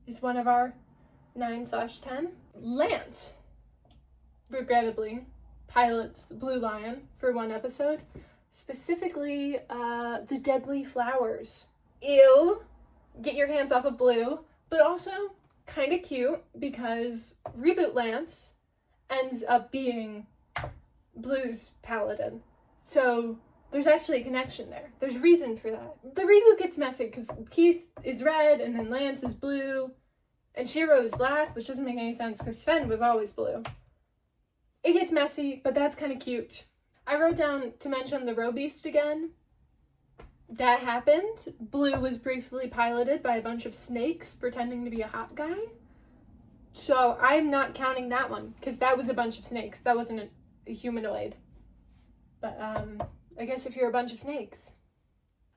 is one of our 9/10. Lance, regrettably, pilots Blue Lion for one episode. Specifically, the Deadly Flowers. Ew, get your hands off of Blue, but also kind of cute because Reboot Lance ends up being Blue's paladin. So there's actually a connection there. There's reason for that. The reboot gets messy because Keith is red and then Lance is blue and Shiro is black, which doesn't make any sense because Sven was always blue. It gets messy, but that's kind of cute. I wrote down to mention the Robeast again. That happened. Blue was briefly piloted by a bunch of snakes pretending to be a hot guy. So I'm not counting that one because that was a bunch of snakes. That wasn't a humanoid. But I guess if you're a bunch of snakes.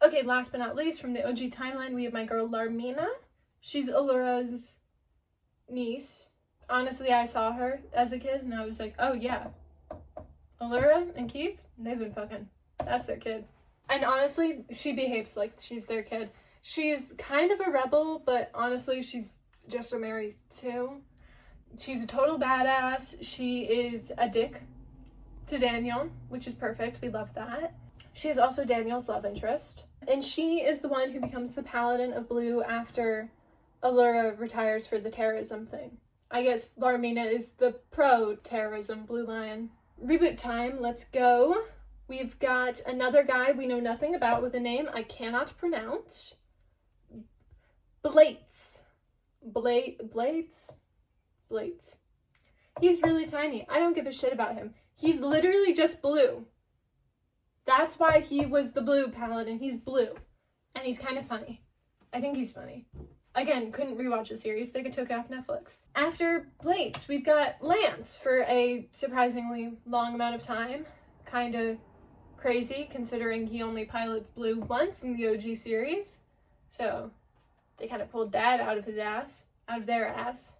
Okay, last but not least, from the OG timeline, we have my girl Larmina. She's Allura's niece. Honestly, I saw her as a kid and I was like, oh yeah. Allura and Keith, they've been fucking. That's their kid. And honestly, she behaves like she's their kid. She's kind of a rebel, but honestly, she's just a Mary too. She's a total badass. She is a dick to Daniel, which is perfect. We love that. She is also Daniel's love interest. And she is the one who becomes the paladin of Blue after Allura retires for the terrorism thing. I guess Larmina is the pro-terrorism Blue Lion. Reboot time, let's go. We've got another guy we know nothing about with a name I cannot pronounce. Blades. Blades? He's really tiny. I don't give a shit about him. He's literally just blue. That's why he was the blue paladin. He's blue. And he's kind of funny. I think he's funny. Again, couldn't rewatch the series. They took it off Netflix. After Blades, we've got Lance for a surprisingly long amount of time. Kind of crazy, considering he only pilots Blue once in the OG series. So, they kind of pulled that out of his ass. Out of their ass.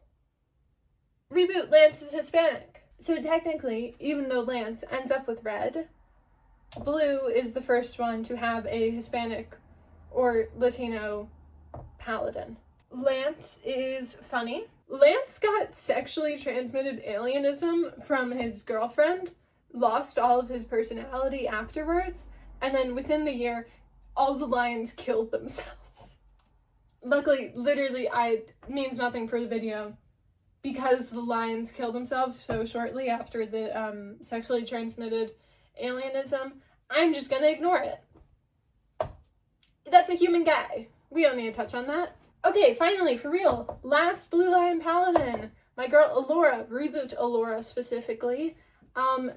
Reboot, Lance is Hispanic. So technically, even though Lance ends up with red, Blue is the first one to have a Hispanic or Latino paladin. Lance is funny. Lance got sexually transmitted alienism from his girlfriend, lost all of his personality afterwards, and then within the year, all the lions killed themselves. Luckily, literally, means nothing for the video. Because the lions killed themselves so shortly after the sexually transmitted alienism, I'm just gonna ignore it. That's a human guy. We don't need to touch on that. Okay, finally, for real, last Blue Lion Paladin. My girl Allura, Reboot Allura specifically.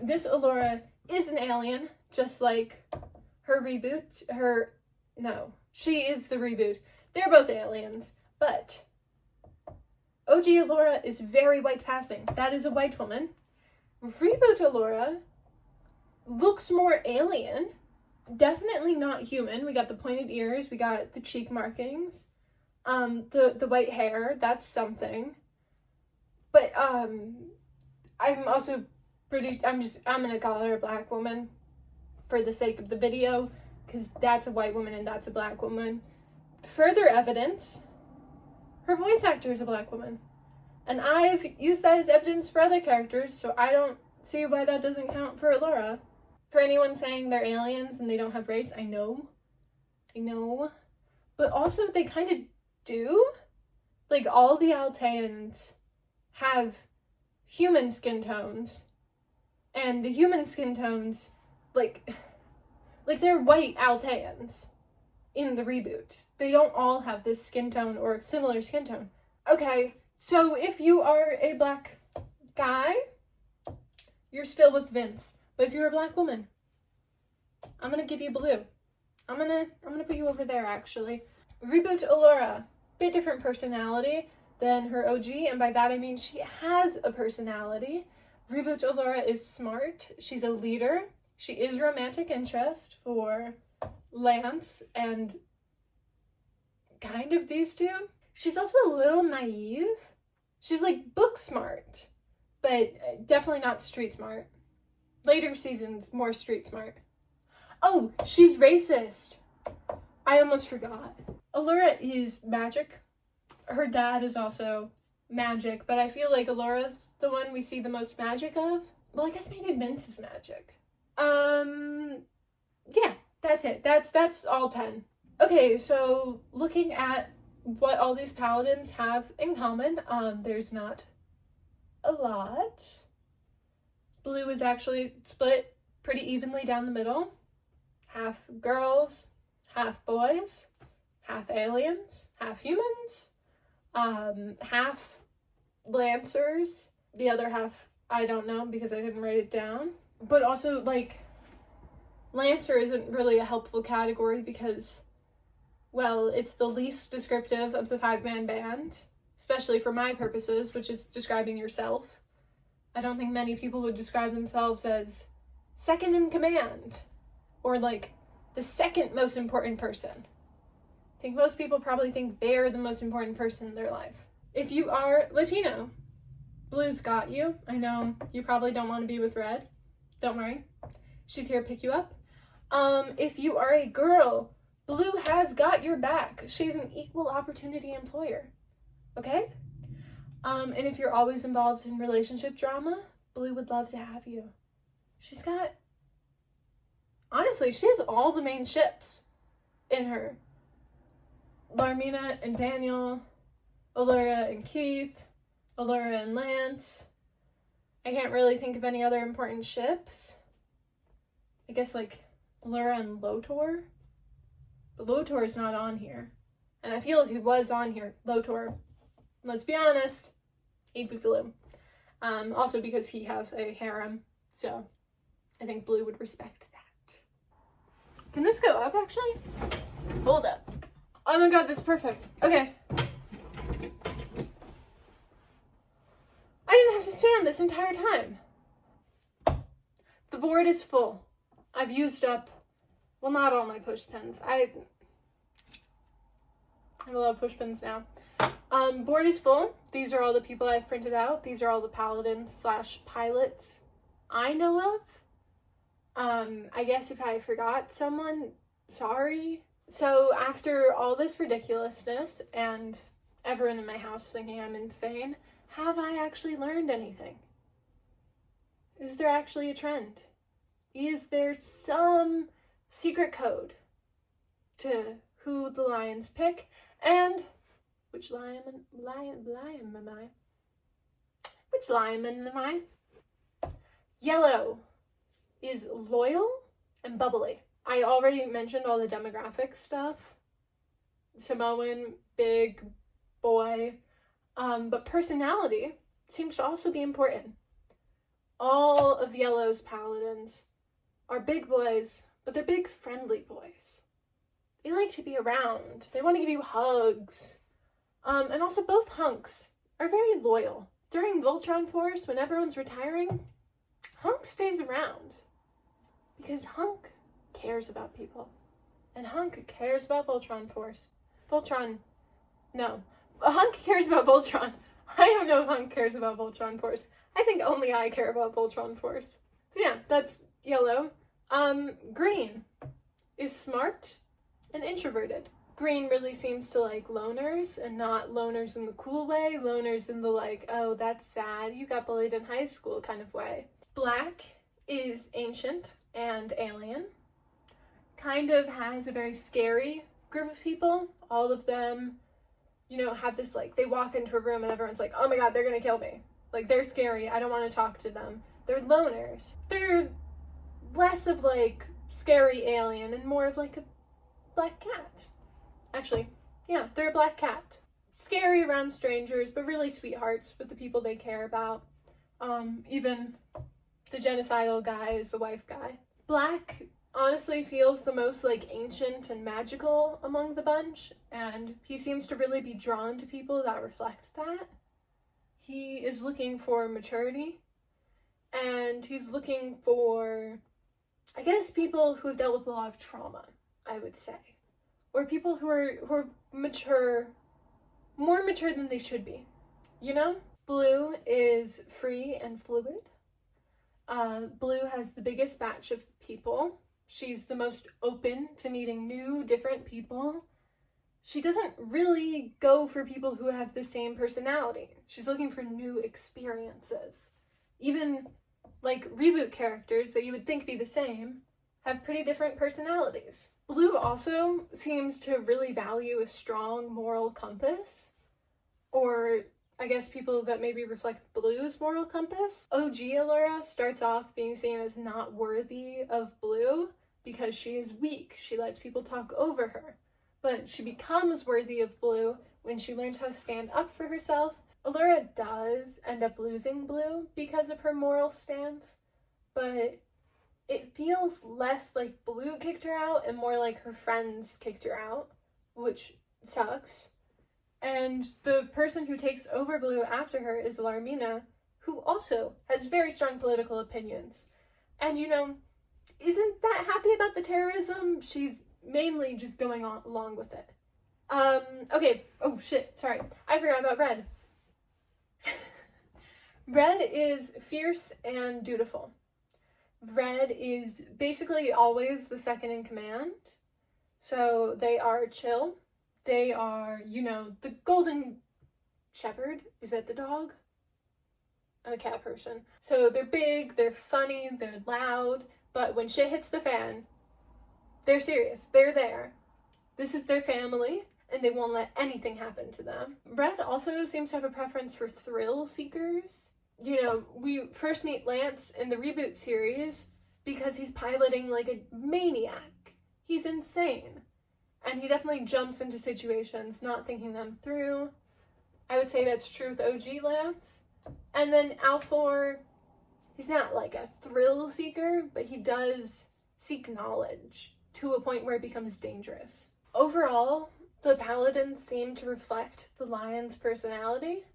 This Allura is an alien, just like her reboot. She is the reboot. They're both aliens, but OG Allura is very white passing. That is a white woman. Reboot Allura looks more alien. Definitely not human. We got the pointed ears. We got the cheek markings. The white hair. That's something. But, I'm also I'm gonna call her a black woman for the sake of the video, because that's a white woman and that's a black woman. Further evidence, her voice actor is a black woman. And I've used that as evidence for other characters, so I don't see why that doesn't count for Allura. For anyone saying they're aliens and they don't have race, I know. But also, they kind of do. Like, all the Alteans have human skin tones, and the human skin tones, like they're white Altaians in the reboot. They don't all have this skin tone or similar skin tone. Okay, so if you are a black guy, you're still with Vince. But if you're a black woman, I'm gonna give you blue. I'm gonna put you over there, actually. Reboot Allura, bit different personality than her OG, and by that I mean she has a personality. Reboot Allura is smart. She's a leader. She is romantic interest for Lance and kind of these two. She's also a little naive. She's like book smart, but definitely not street smart. Later seasons, more street smart. Oh, she's racist. I almost forgot. Allura is magic. Her dad is also magic, but I feel like Allura's the one we see the most magic of. Well, I guess maybe Vince is magic. Yeah, that's it. That's all 10. Okay, so looking at what all these paladins have in common, there's not a lot. Blue is actually split pretty evenly down the middle. Half girls, half boys, half aliens, half humans, half lancers. The other half, I don't know because I didn't write it down. But also, like, lancer isn't really a helpful category because, well, it's the least descriptive of the 5-man band, especially for my purposes, which is describing yourself. I don't think many people would describe themselves as second in command, or like the second most important person. I think most people probably think they're the most important person in their life. If you are Latino, Blue's got you. I know you probably don't want to be with Red. Don't worry. She's here to pick you up. If you are a girl, Blue has got your back. She's an equal opportunity employer. Okay? And if you're always involved in relationship drama, Blue would love to have you. She's got... Honestly, she has all the main ships in her. Larmina and Daniel, Allura and Keith, Allura and Lance. I can't really think of any other important ships. I guess, like, Allura and Lotor. But Lotor is not on here. And I feel if he was on here, Lotor, let's be honest, he'd be Blue. Also because he has a harem, so I think Blue would respect that. Can this go up, actually? Hold up. Oh my god, that's perfect. Okay. I didn't have to stand this entire time. The board is full. I've used up, well, not all my push pins. I have a lot of push pins now. Board is full. These are all the people I've printed out. These are all the paladins / pilots I know of. I guess if I forgot someone, sorry. So after all this ridiculousness and everyone in my house thinking I'm insane, have I actually learned anything? Is there actually a trend? Is there some secret code to who the lions pick? And which lion am I? Which lion am I? Yellow is loyal and bubbly. I already mentioned all the demographic stuff. Samoan, big, boy. But personality seems to also be important. All of Yellow's paladins are big boys, but they're big, friendly boys. They like to be around. They want to give you hugs. And also both hunks are very loyal. During Voltron Force, when everyone's retiring, Hunk stays around. Because Hunk cares about people. And Hunk cares about Voltron Force. Hunk cares about Voltron. I don't know if Hunk cares about Voltron Force. I think only I care about Voltron Force. So yeah, that's Yellow. Green is smart and introverted. Green really seems to like loners, and not loners in the cool way, loners in the like, oh, that's sad, you got bullied in high school kind of way. Black is ancient and alien. Kind of has a very scary group of people. All of them you know, have this, like, they walk into a room and everyone's like, oh my god, they're gonna kill me. Like, they're scary, I don't want to talk to them. They're loners. They're less of, like, scary alien and more of, like, a black cat. Actually, yeah, they're a black cat. Scary around strangers, but really sweethearts with the people they care about. Even the genocidal guy is the wife guy. Black honestly feels the most, like, ancient and magical among the bunch, and he seems to really be drawn to people that reflect that. He is looking for maturity, and he's looking for, I guess, people who have dealt with a lot of trauma, I would say. Or people who are mature, more mature than they should be, you know? Blue is free and fluid. Blue has the biggest batch of people. She's the most open to meeting new, different people. She doesn't really go for people who have the same personality. She's looking for new experiences. Even, like, reboot characters that you would think be the same have pretty different personalities. Blue also seems to really value a strong moral compass, or I guess people that maybe reflect Blue's moral compass. OG Allura starts off being seen as not worthy of Blue because she is weak. She lets people talk over her. But she becomes worthy of Blue when she learns how to stand up for herself. Allura does end up losing Blue because of her moral stance, but it feels less like Blue kicked her out and more like her friends kicked her out, which sucks. And the person who takes over Blue after her is Larmina, who also has very strong political opinions. And, you know, isn't that happy about the terrorism? She's mainly just going along with it. Okay. Oh, shit. Sorry. I forgot about Red. Red is fierce and dutiful. Red is basically always the second in command. So they are chill. They are, you know, the golden shepherd. Is that the dog? I'm a cat person. So they're big, they're funny, they're loud, but when shit hits the fan, they're serious. They're there. This is their family, and they won't let anything happen to them. Red also seems to have a preference for thrill seekers. You know, we first meet Lance in the reboot series because he's piloting like a maniac. He's insane. And he definitely jumps into situations not thinking them through. I would say that's true with OG Lance. And then Alfor, he's not like a thrill seeker, but he does seek knowledge to a point where it becomes dangerous. Overall, the Paladins seem to reflect the Lion's personality.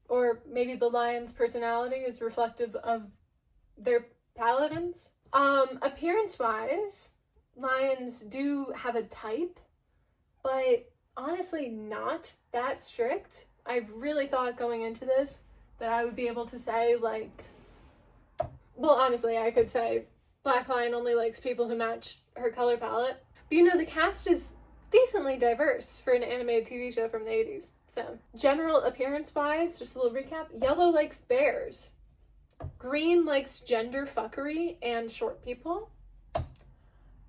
Or maybe the Lion's personality is reflective of their Paladins. Appearance-wise, Lions do have a type, but honestly not that strict. I've really thought going into this that I would be able to say, like, well, honestly, I could say Black Lion only likes people who match her color palette. But you know, the cast is decently diverse for an animated TV show from the 80s. So, general appearance-wise, just a little recap. Yellow likes bears. Green likes gender fuckery and short people.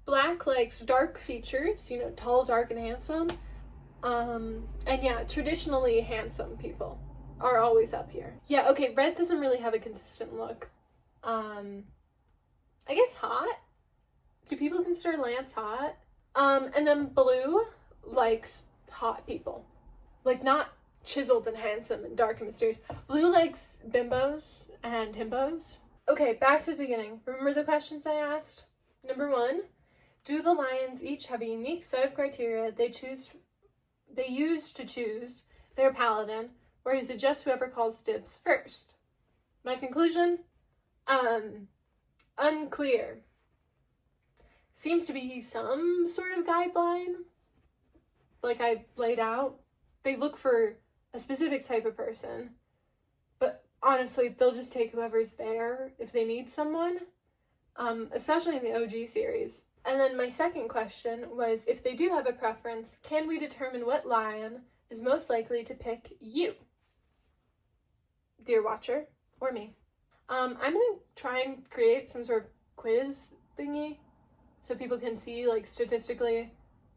Black likes dark features, you know, tall, dark, and handsome. And yeah, traditionally handsome people are always up here. Yeah, okay, Red doesn't really have a consistent look. I guess hot? Do people consider Lance hot? And then Blue likes hot people. Like, not chiseled and handsome and dark and mysterious. Blue likes bimbos and himbos. Okay, back to the beginning. Remember the questions I asked? Number 1, do the Lions each have a unique set of criteria they use to choose their paladin, or is it just whoever calls dibs first? My conclusion? Unclear. Seems to be some sort of guideline, like I laid out. They look for a specific type of person, but honestly, they'll just take whoever's there if they need someone, especially in the OG series. And then my second question was, if they do have a preference, can we determine what lion is most likely to pick you, dear watcher, or me? I'm gonna try and create some sort of quiz thingy so people can see, like, statistically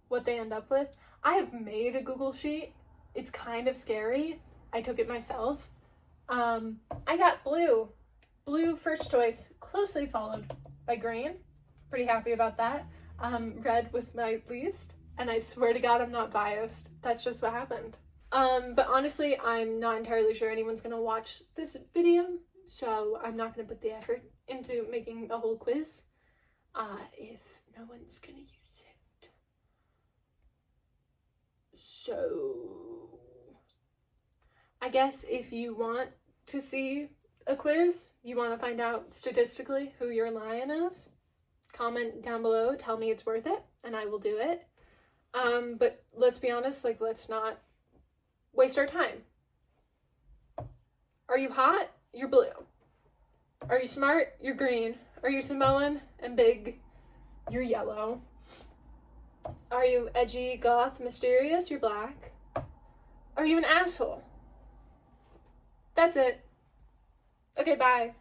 what they end up with. I have made a Google sheet It's kind of scary. I took it myself. I got blue. Blue first choice, closely followed by green. Pretty happy about that. Red was my least, and I swear to God I'm not biased. That's just what happened. But honestly, I'm not entirely sure anyone's gonna watch this video, so I'm not gonna put the effort into making a whole quiz if no one's gonna use it. So I guess if you want to see a quiz, you want to find out statistically who your lion is, comment down below, tell me it's worth it, and I will do it. But let's be honest, like, let's not waste our time. Are you hot? You're blue. Are you smart? You're green. Are you Samoan and big? You're yellow. Are you edgy, goth, mysterious? You're black. Are you an asshole? That's it. Okay, bye.